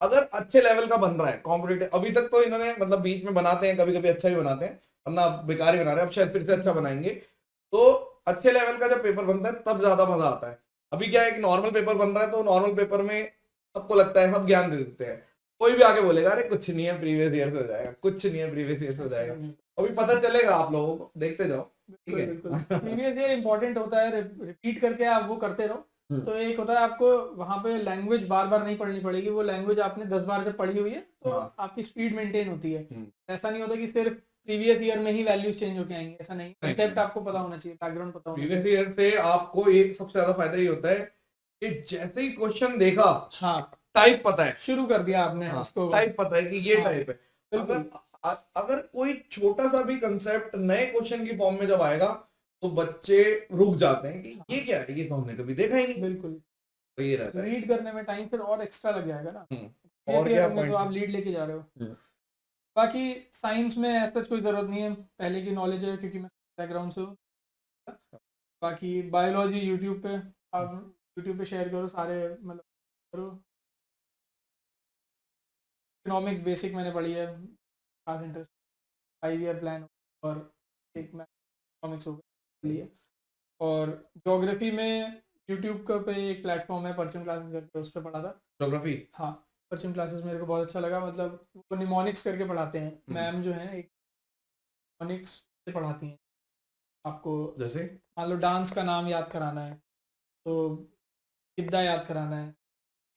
अगर अच्छे लेवल का बन रहा है कॉम्पिटेटिव, अभी तक तो इन्होंने मतलब बीच में बनाते हैं, कभी कभी अच्छा भी बनाते हैं, वरना बेकार ही बना रहे हैं, अब शायद फिर से अच्छा बनाएंगे। तो अच्छे लेवल का जब पेपर बनता है तब ज्यादा मजा आता है। अभी क्या है कि नॉर्मल पेपर बन रहा है, तो नॉर्मल पेपर में सबको लगता है सब ज्ञान दे देते हैं, कोई भी आके बोलेगा अरे कुछ नहीं है प्रीवियस ईयर से हो जाएगा, कुछ नहीं है प्रीवियस ईयर से हो ऐसा जाएगा। नहीं है। अभी पता चलेगा आप लोगों को, देखते जाओ, ठीक बिल्कुल बिल्कुल, है। प्रीवियस ईयर इंपॉर्टेंट होता है, रिपीट करके आप वो करते रहो। तो एक होता है आपको वहां पे लैंग्वेज बार बार नहीं पढ़नी पड़ेगी, वो लैंग्वेज आपने 10 बार जब पढ़ी हुई है तो हाँ। आपकी स्पीड मेंटेन होती है। हम्म। ऐसा नहीं होता कि सिर्फ प्रीवियस ईयर में ही वैल्यूज चेंज होके आएंगे, ऐसा नहीं, कंसेप्ट नहीं, आपको पता होना चाहिए, बैकग्राउंड पता होना प्रीवियस चाहिए। ईयर से आपको एक सबसे ज्यादा फायदा ये होता है कि जैसे ही क्वेश्चन देखा, हाँ टाइप पता है। शुरू कर दिया आपने हाँ उसको। टाइप पता है कि ये हाँ टाइप है। बिल्कुल अगर अगर कोई छोटा सा भी कंसेप्ट नए क्वेश्चन की फॉर्म में जब आएगा, तो बच्चे रुक जाते हैं कि ये क्या है, ये तो हमने कभी देखा ही नहीं। बिल्कुल। तो ये रहता है। रीड करने में टाइम फिर और एक्स्ट्रा लग जाएगा ना, और प्रीवियस क्या ईयर में तो पॉइंट्स आप लीड लेके जा रहे हो। हैं? बाकी साइंस में ऐसा कोई ज़रूरत नहीं है, पहले की नॉलेज है क्योंकि मैं बैकग्राउंड से हूँ। बाकी बायोलॉजी यूट्यूब पे, आप यूट्यूब पे शेयर करो सारे, मतलब करो। इकोनॉमिक्स बेसिक मैंने पढ़ी है, खास इंटरेस्ट 5 ईयर प्लान और एक मैं इकोनॉमिक्स हो गया लिए। और ज्योग्राफी में यूट्यूब का पे एक प्लेटफॉर्म है परचम क्लासेस करके, उस पर पढ़ा था। ज्योग्राफी। हाँ परचम क्लासेस मेरे को बहुत अच्छा लगा, मतलब वो निमोनिक्स करके पढ़ाते हैं, मैम जो है एक निमोनिक्स से पढ़ाती हैं आपको। जैसे मान लो डांस का नाम याद कराना है तो गिद्दा याद कराना है,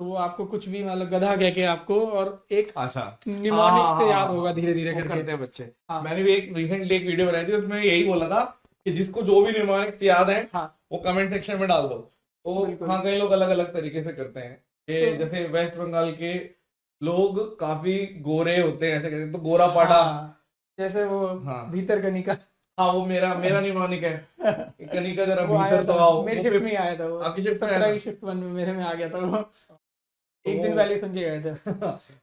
तो वो आपको कुछ भी मतलब गधा कह के आपको और एक अच्छा, निमोनिक से याद होगा धीरे धीरे वो करके। करते हैं बच्चे। हाँ मैंने भी एक रिसेंटली एक वीडियो बनाई थी, उसमें यही बोला था कि जिसको जो भी निमोनिक्स याद है हाँ वो कमेंट सेक्शन में डाल दो। तो बिल्कुल। हाँ, कई लोग अलग अलग तरीके से करते हैं तो कि जैसे वेस्ट बंगाल के लोग काफी गोरे होते हैं, ऐसे कहते हैं, तो गोरा पाड़ा। हाँ जैसे वो हाँ भीतर कनिका हाँ, वो मेरा मेरा निमोनिक है कि कनिका जरा वो आया भीतर तो था आओ। मेरी वो शिफ्ट में ही फिफ्थ आया था वो, आपकी शिफ्ट में आया 17 था। की शिफ्ट 1 में मेरे में आ गया था वो, तो एक वो दिन पहले ही सुन के गए थे।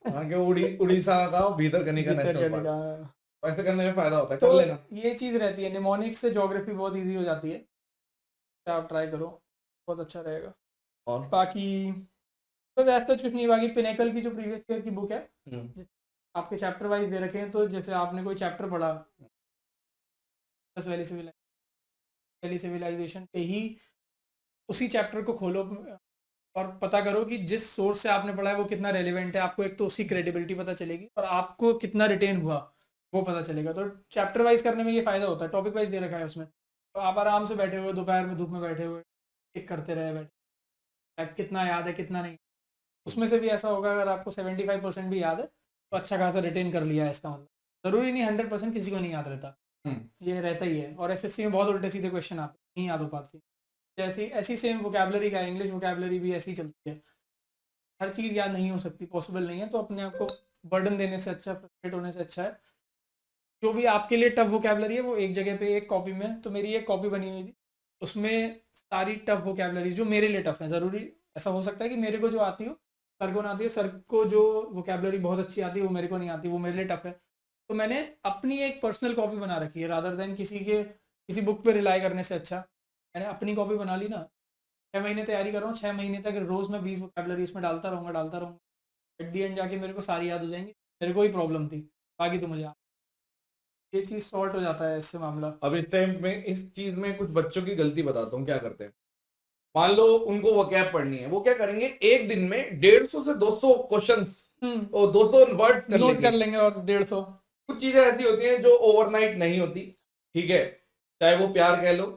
हाँ कि उड़ीसा का भीतर कनिका भीतर नेशनल कनिका। पार्क, ऐसे करने में फायदा होता है, तो कर लेना। ये चीज रहती है, निमोनिक से ज्योग्राफी बहुत इजी हो जाती है, तो आप ट्राई करो, बहुत अच्छा रहेगा। और बाकी बस ऐसा कुछ नहीं, बाकी पिनेकल की जो प्रीवियस ईयर की बुक है, हम्म, जिस आपके चैप्टर वाइज दे रखे हैं, तो जैसे आपने कोई चैप्टर पढ़ा दस वैली सिविलाइजेशन पे ही, उसी चैप्टर को खोलो और पता करो कि जिस सोर्स से आपने पढ़ा है वो कितना रेलिवेंट है। आपको एक तो उसकी क्रेडिबिलिटी पता चलेगी और आपको कितना रिटेन हुआ वो पता चलेगा। तो चैप्टर वाइज करने में ये फायदा होता है, टॉपिक वाइज दे रखा है उसमें, तो आप आराम से बैठे हुए दोपहर में धूप में बैठे हुए टिक करते रहे बैठे, कितना याद है कितना नहीं। उसमें से भी ऐसा होगा अगर आपको 75% भी याद है तो अच्छा खासा रिटेन कर लिया है, इसका मतलब जरूरी नहीं 100% किसी को नहीं याद रहता, ये रहता ही है। और एसएससी में बहुत उल्टे सीधे क्वेश्चन आते हैं, नहीं याद हो पाती। जैसी ऐसी सेम वोकेबलरी का इंग्लिश वोकेबलरी भी ऐसी चलती है, हर चीज़ याद नहीं हो सकती, पॉसिबल नहीं है। तो अपने आप को बर्डन देने से अच्छा, फ्रस्ट्रेट होने से अच्छा है, जो भी आपके लिए टफ वोकेबलरी है वो एक जगह पे एक कॉपी में, तो मेरी एक कॉपी बनी हुई थी, उसमें सारी टफ वोकेबलरी जो मेरे लिए टफ है, ज़रूरी ऐसा हो सकता है कि मेरे को जो आती हो सर को ना आती है, सर को जो वोकेबलरी बहुत अच्छी आती है वो मेरे को नहीं आती, वो मेरे लिए टफ है। तो मैंने अपनी एक पर्सनल कॉपी बना रखी है, रादर देन किसी बुक पे रिलाई करने से अच्छा मैंने अपनी कॉपी बना ली ना। 6 महीने तैयारी कर रहा हूँ, 6 महीने तक रोज मैं 20 वोकेबलरी इसमें डालता रहूँगा। एट दी एंड जाके मेरे को सारी याद हो जाएंगी, मेरे को ही प्रॉब्लम थी, बाकी तो मुझे ये चीज़ सॉर्ट हो जाता है इससे मामला। अब इस टाइम में इस चीज में कुछ बच्चों की गलती बताता हूँ क्या करते हैं। मान लो उनको वोकैब पढ़नी है, वो क्या करेंगे, एक दिन में 150 से 200 क्वेश्चंस और 200 वर्ड्स कर नोट कर लेंगे। लेंगे और 150। कुछ चीजें ऐसी होती हैं जो ओवरनाइट नहीं होती, ठीक है, चाहे वो प्यार कह लो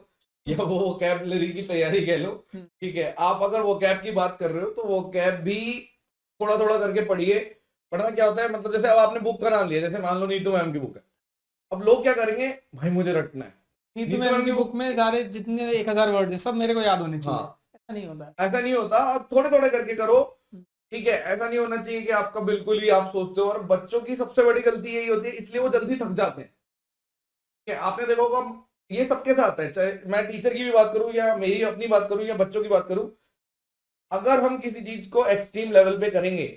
या वो वोकैबलरी की तैयारी कह लो, ठीक है। आप अगर वोकैब की बात कर रहे हो तो वोकैब भी थोड़ा थोड़ा करके पढ़िए। पढ़ना क्या होता है, मतलब जैसे अब आपने बुक का नाम लिया, जैसे मान लो नीतू मैम की बुक है, अब लोग क्या करेंगे, भाई मुझे रटना है नीतू नीतू मैम मैम की की बुक बुक। में सारे जितने 1000 वर्ड हैं सब मेरे को याद होने चाहिए, हाँ, ऐसा नहीं होता है। ऐसा नहीं होता, आप थोड़े थोड़े करके करो, ठीक है। ऐसा नहीं होना चाहिए कि आपका बिल्कुल ही आप सोचते हो। और बच्चों की सबसे बड़ी गलती यही होती है, इसलिए वो जल्दी थक जाते हैं कि आपने देखो होगा, ये सबके साथ है, चाहे मैं टीचर की भी बात करूं या मेरी अपनी बात करूं या बच्चों की बात करूं, अगर हम किसी चीज को एक्सट्रीम लेवल पे करेंगे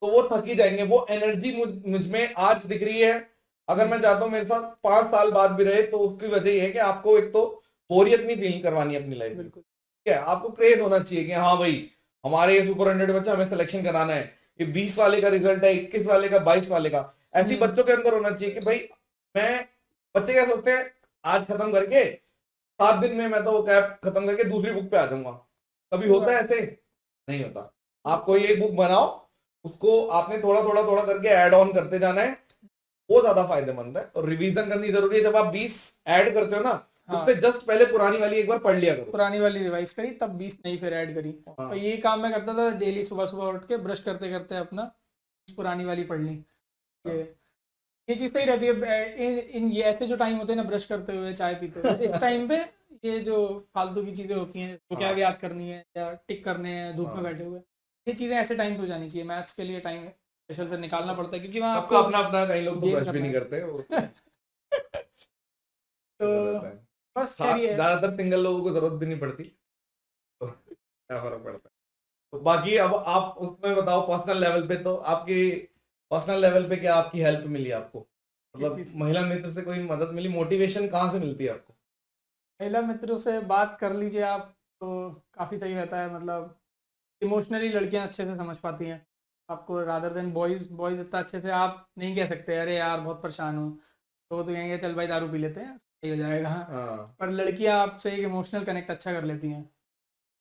तो वो थक ही जाएंगे। वो एनर्जी मुझ में आज दिख रही है, अगर मैं चाहता हूं मेरे साथ 5 साल बाद भी रहे, तो उसकी वजह ये है कि आपको एक तो बोरियत नहीं फील करवानी है अपनी लाइफ में, बिल्कुल। ठीक है। आपको क्रेज होना चाहिए कि हाँ भाई हमारे ये सुपर 100 बच्चा, हमें सिलेक्शन कराना है, ये 20 वाले का रिजल्ट है, 21 वाले का, 22 वाले का। ऐसी बच्चों के अंदर होना चाहिए कि भाई मैं, बच्चे क्या सोचते हैं, आज खत्म करके 7 दिन में मैं तो वो कैब खत्म करके दूसरी बुक पे आ जाऊंगा। कभी होता है ऐसे? नहीं होता। आप कोई एक बुक बनाओ, उसको आपने थोड़ा थोड़ा थोड़ा करके ऐड ऑन करते जाना है, वो ज्यादा फायदेमंद है। और रिवीजन करनी जरूरी है, जब आप 20 ऐड करते हो ना, हाँ उससे जस्ट पहले पुरानी वाली एक बार पढ़ लिया करो। पुरानी वाली रिवाइज करी तब 20 नई फिर ऐड करी। हाँ और ये काम मैं करता था डेली, सुबह सुबह उठ के ब्रश करते करते अपना पुरानी वाली पढ़ ली। ये ये चीज़ सही रहती है। इन ये ऐसे जो टाइम होते हैं ना, ब्रश करते हुए चाय पीते हुए, इस टाइम पे ये जो फालतू की चीज़ें होती हैं, वो क्या याद करनी है या टिक करने हैं धूप में बैठे हुए, ये चीज़ें ऐसे टाइम पे हो जानी चाहिए। मैथ्स के लिए टाइम स्पेशल फिर निकालना पड़ता है, क्योंकि वहाँ सबका आपको अपना अपना, कई लोग तो गेम ब्रश भी करना नहीं है। करते वो तो रहता है। बस खैर ये है। ज्यादातर सिंगल लोगों को जरूरत भी नहीं पड़ती, तो क्या फर्क पड़ता है। तो बाकी अब आप उसमें बताओ, पर्सनल लेवल पे, तो आपकी पर्सनल लेवल पे क्या आपकी हेल्प मिली आपको, मतलब महिला मित्र से कोई मदद मिली, मोटिवेशन कहाँ से मिलती है आपको? महिला मित्रों से बात कर लीजिए आप, तो काफ़ी सही रहता है। मतलब इमोशनली लड़कियां अच्छे से समझ पाती हैं आपको, रादर देन बॉयज़। बॉयज़ इतना अच्छे से आप नहीं कह सकते अरे यार बहुत परेशान हूँ, तो वो तो कहेंगे चल भाई दारू पी लेते हैं सही हो जाएगा। हाँ, पर लड़कियां आपसे एक इमोशनल कनेक्ट अच्छा कर लेती हैं,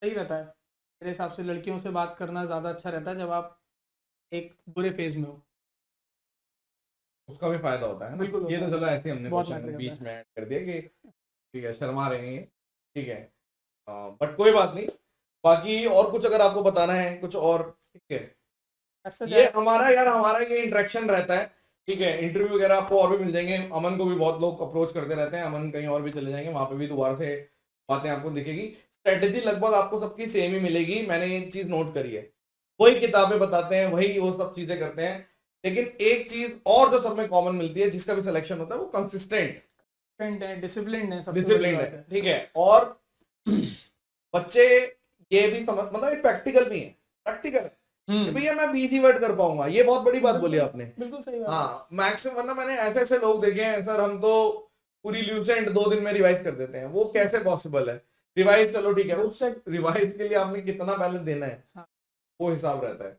सही रहता है। मेरे हिसाब से लड़कियों से बात करना ज़्यादा अच्छा रहता है जब आप एक बुरे फेज में हो। उसका भी फायदा होता है ना। बिल्कुल ये होता तो है, चलो ऐसे हमने बहुत मैटर क्वेश्चन करता बीच है। में ऐड कर दिया कि ठीक है, शर्मा रहे हैं ये, ठीक है, बट कोई बात नहीं। बाकी और कुछ अगर आपको बताना है कुछ और, ठीक है, ऐसा ये हमारा ये इंटरेक्शन रहता है, ठीक है। इंटरव्यू वगैरह आपको और भी मिल जाएंगे, अमन को भी बहुत लोग अप्रोच करते रहते हैं, अमन कहीं और भी चले जाएंगे, वहां पे भी दोबारा से बातें आपको दिखेगी। स्ट्रेटेजी लगभग आपको सबकी सेम ही मिलेगी, मैंने ये चीज नोट करी है। वही किताबें बताते हैं, वही वो सब चीजें करते हैं, लेकिन एक चीज और जो सब में कॉमन मिलती है, जिसका भी सिलेक्शन होता है, वो कंसिस्टेंट डिसिप्लिन है, सबसे बड़ी डिसिप्लिन बात है, है। ठीक है। और बच्चे ये भी समझ, मतलब ये प्रैक्टिकल भी है, प्रैक्टिकल है कि भैया मैं 20 वर्ड कर पाऊंगा, ये बहुत बड़ी बात बोली आपने। बिल्कुल सही बात है। हाँ, मैक्सिमम, वरना मैंने ऐसे ऐसे लोग देखे हैं सर, हम तो पूरी ल्यूसेंट 2 दिन में रिवाइज कर देते हैं, वो कैसे पॉसिबल है? रिवाइज चलो ठीक है, उस रिवाइज के लिए आपने कितना पहले देना है, हाँ। वो हिसाब रहता है।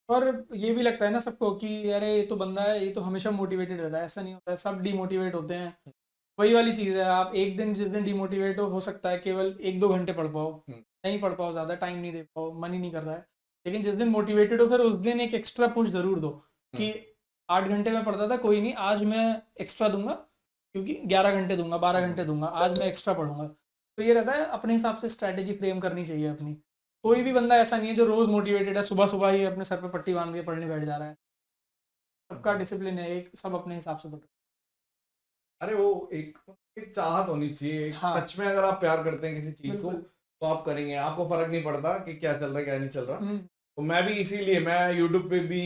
और ये भी लगता है ना सबको कि अरे ये तो बंदा है, ये तो हमेशा मोटिवेटेड रहता है, ऐसा नहीं होता है, सब डिमोटिवेट होते हैं। वही वाली चीज़ है, आप एक दिन जिस दिन डिमोटिवेट हो सकता है केवल 1-2 घंटे पढ़ पाओ, नहीं पढ़ पाओ, ज़्यादा टाइम नहीं दे पाओ, मन ही नहीं कर रहा है। लेकिन जिस दिन मोटिवेटेड हो, फिर उस दिन एक एक्स्ट्रा पुश ज़रूर दो कि 8 घंटे में पढ़ता था, कोई नहीं, आज मैं एक्स्ट्रा दूंगा, क्योंकि 11 घंटे दूंगा, 12 घंटे दूंगा, आज मैं एक्स्ट्रा पढ़ूंगा। तो ये रहता है, अपने हिसाब से स्ट्रैटेजी फ्रेम करनी चाहिए अपनी। कोई भी बंदा ऐसा नहीं है जो रोज़ मोटिवेटेड है, सुबह सुबह ही अपने सर पे पट्टी बांध के पढ़ने बैठ जा रहा है। सबका डिसिप्लिन है, एक सब अपने हिसाब से पढ़। अरे वो एक चाहत होनी चाहिए, एक हाँ। सच में अगर आप प्यार करते हैं किसी चीज को, बिल्कुल। तो आप करेंगे, आपको फर्क नहीं पड़ता कि क्या चल रहा है क्या नहीं चल रहा। हम्म। तो मैं भी इसीलिए मैं यूट्यूब पे भी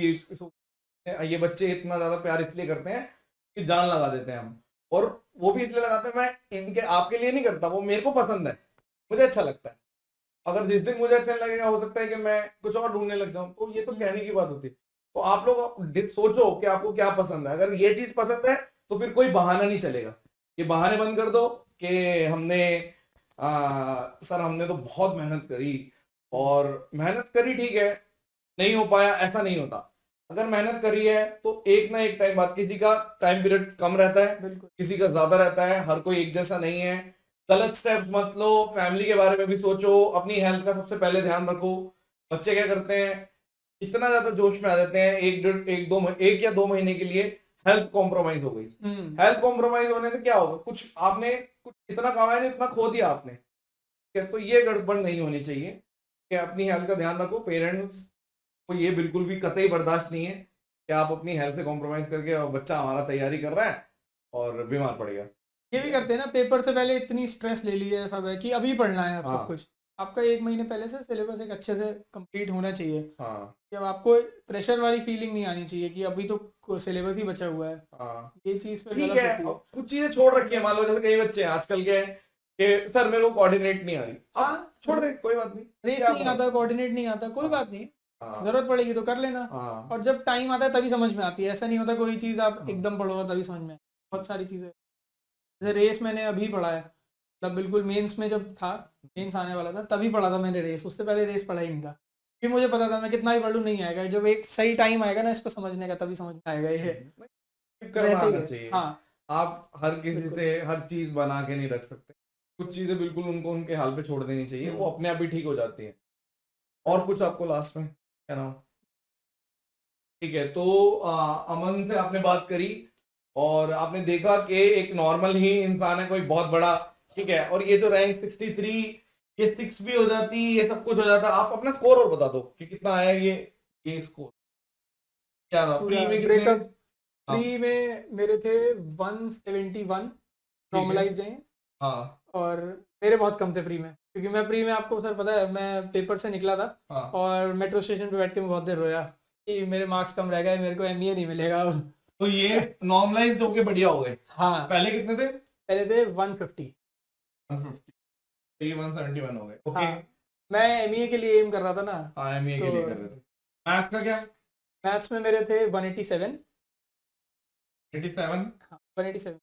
ये बच्चे इतना ज्यादा प्यार इसलिए करते हैं कि जान लगा देते हैं हम, और वो भी इसलिए लगाते हैं, मैं इनके आपके लिए नहीं करता, वो मेरे को पसंद है, मुझे अच्छा लगता है। अगर जिस दिन मुझे अच्छा नहीं लगेगा, हो सकता है कि मैं कुछ और ढूंढने लग जाऊं, तो ये तो कहने की बात होती है। तो आप लोग सोचो कि आपको क्या पसंद है, अगर ये चीज पसंद है तो फिर कोई बहाना नहीं चलेगा, ये बहाने बंद कर दो कि सर हमने तो बहुत मेहनत करी, और मेहनत करी ठीक है, नहीं हो पाया ऐसा नहीं होता। अगर मेहनत करी है तो एक ना एक टाइम बाद, किसी का टाइम पीरियड कम रहता है, बिल्कुल। किसी का ज्यादा रहता है, हर कोई एक जैसा नहीं है। गलत स्टेप्स मत लो, फैमिली के बारे में भी सोचो, अपनी हेल्थ का सबसे पहले ध्यान रखो। बच्चे क्या करते हैं, इतना ज्यादा जोश में आ जाते हैं, एक या 2 महीने के लिए हेल्थ कॉम्प्रोमाइज हो गई। हेल्थ कॉम्प्रोमाइज होने से क्या होगा, कुछ आपने कुछ इतना कमाया नहीं, इतना खो दिया आपने, ठीक है? तो ये गड़बड़ नहीं होनी चाहिए, कि अपनी हेल्थ का ध्यान रखो। पेरेंट्स को ये बिल्कुल भी कतई बर्दाश्त नहीं है कि आप अपनी हेल्थ से कॉम्प्रोमाइज करके, और बच्चा हमारा तैयारी कर रहा है और बीमार पड़ गया। ये भी करते हैं ना, पेपर से पहले इतनी स्ट्रेस ले ली है सब है कि अभी पढ़ना है आप सब हाँ। कुछ। आपका 1 महीने पहले से सिलेबस एक अच्छे से कंप्लीट होना चाहिए। हाँ। जब आपको प्रेशर वाली फीलिंग नहीं आनी चाहिए कि अभी तो सिलेबस ही बचा हुआ है। हाँ ये चीज़ फिर ठीक गलत है, होती है। अब कुछ चीजें छोड़ रखी है, मान लो जैसे कई बच्चे हैं आजकल के, कि सर मेरे को कोऑर्डिनेट नहीं आ रही, अब हाँ, छोड़ दे, कोई बात नहीं, रेस क्या नहीं करो? आता, कोऑर्डिनेट नहीं आता, कोई हाँ। बात नहीं, हाँ। जरूरत पड़ेगी तो कर लेना। हाँ। और जब टाइम आता है तभी समझ में आती है, ऐसा नहीं होता कोई चीज़ आप हाँ। एकदम पढ़ोगे तभी समझ में आए। बहुत सारी चीज़ें, जैसे रेस मैंने अभी पढ़ा है, मतलब बिल्कुल मेंस में जब था, मेंस आने वाला था तभी पढ़ा था मैंने रेस, उससे पहले रेस पढ़ा ही नहीं था। फिर मुझे पता था मैं कितना भी पढ़ लूँ नहीं आएगा, जब एक सही टाइम आएगा ना इसको समझने का तभी समझ में आएगा। ये करना रहते ही आना है। चाहिए। हाँ। आप हर किसी बिल्कुल। से हर चीज बना के नहीं रख सकते, कुछ चीजें बिल्कुल उनको उनके हाल पे छोड़ देनी चाहिए, वो अपने आप ही ठीक हो जाती है। और कुछ आपको लास्ट में कहना हो? ठीक है, तो अमन से आपने बात करी, और आपने देखा कि एक नॉर्मल ही इंसान है, कोई बहुत बड़ा, ठीक है। और ये जो रैंक 63, ये 6 भी हो जाती, ये सब कुछ हो जाता। आप अपना स्कोर और बता दो कि कितना आया ये स्कोर क्या था, प्री में कितने? ब्रेकअप हाँ प्री में मेरे थे 171 ठीक है। नॉर्मलाइज्ड हैं। हाँ। और मेरे बहुत कम थे प्री में, क्योंकि मैं प्री में, आपको सर पता है, मैं पेपर से निकला था हाँ। और मेट्रो स्टेशन पे बैठ के मैं बहुत देर रोया कि मेरे मार्क्स कम रह गए, मेरे को एमईए नहीं मिलेगा। तो ये नॉर्मलाइज होके बढ़िया हो गए। हाँ, पहले कितने थे? पहले थे 150। 150, ये 171 हो गए, ओके। हाँ, मैं एमईए के लिए एम कर रहा था ना। हाँ, एमए के तो लिए कर रहे थे। मैथ्स का क्या? मैथ्स में मेरे थे 187। 87। हाँ, 187।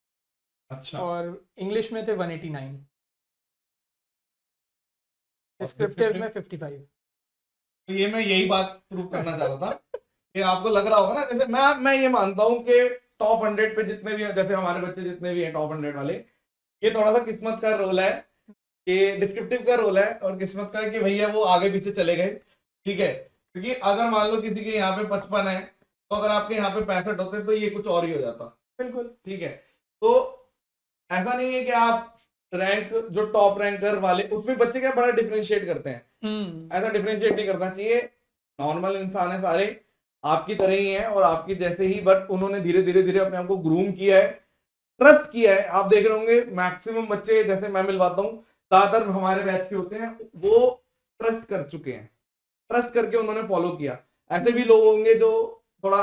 अच्छा। और इंग्लिश में थे 189। और डिस्क्रिप्टिव descriptive? में 55। तो ये मैं यही बात प्रूव करना चाह रहा था कि आपको लग रहा होगा ना, जैसे मैं ये मानता हूँ कि टॉप 100 पे जितने भी हैं, जैसे हमारे बच्चे जितने भी हैं टॉप 100 वाले, ये थोड़ा सा किस्मत का रोल है, कि डिस्क्रिप्टिव का रोल है, और किस्मत का है कि भैया वो आगे पीछे चले गए, ठीक है। क्योंकि अगर मान लो किसी के यहाँ पे 55 है, तो अगर आपके यहाँ पे 65 होते तो ये कुछ और ही हो जाता, बिल्कुल। ठीक है। तो ऐसा नहीं है कि आप रैंक जो टॉप रैंकर वाले, उसमें बच्चे क्या बड़ा डिफरेंशिएट करते हैं। ऐसा डिफरेंशिएट नहीं करना चाहिए, नॉर्मल इंसान है सारे, आपकी तरह ही है और आपकी जैसे ही, बट उन्होंने धीरे धीरे धीरे अपने आप को ग्रूम किया है, ट्रस्ट किया है। आप देख रहे होंगे मैक्सिमम बच्चे जैसे मैं मिलवाता हूँ, ज्यादातर हमारे बैच के होते हैं, वो ट्रस्ट कर चुके हैं, ट्रस्ट करके उन्होंने फॉलो किया। ऐसे भी लोग होंगे जो थोड़ा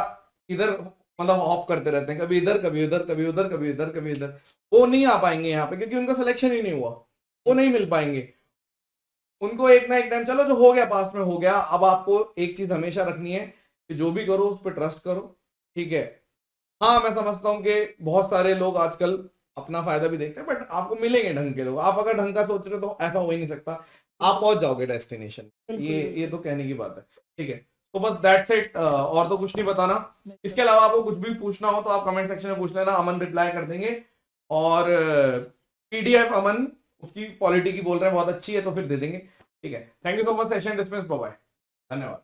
इधर मतलब हॉप करते रहते हैं, कभी इधर कभी उधर कभी उधर कभी इधर कभी इधर, वो नहीं आ पाएंगे यहाँ पे क्योंकि उनका सिलेक्शन ही नहीं हुआ, वो नहीं मिल पाएंगे। उनको एक ना एक टाइम, चलो जो हो गया पास्ट में हो गया, अब आपको एक चीज हमेशा रखनी है कि जो भी करो उस पर ट्रस्ट करो, ठीक है। हाँ मैं समझता हूँ कि बहुत सारे लोग आजकल अपना फायदा भी देखते हैं, बट आपको मिलेंगे ढंग के लोग। आप अगर ढंग का सोच रहे हो तो ऐसा हो ही नहीं सकता, आप पहुंच जाओगे डेस्टिनेशन, ये तो कहने की बात है, ठीक है। तो बस दैट्स इट, और तो कुछ नहीं बताना। इसके अलावा आपको कुछ भी पूछना हो तो आप कमेंट सेक्शन में पूछ लेना, अमन रिप्लाई कर देंगे। और पीडीएफ अमन उसकी क्वालिटी की बोल रहे हैं बहुत अच्छी है, तो फिर दे देंगे, ठीक है। Thank you so much, session dismiss, bye bye, धन्यवाद।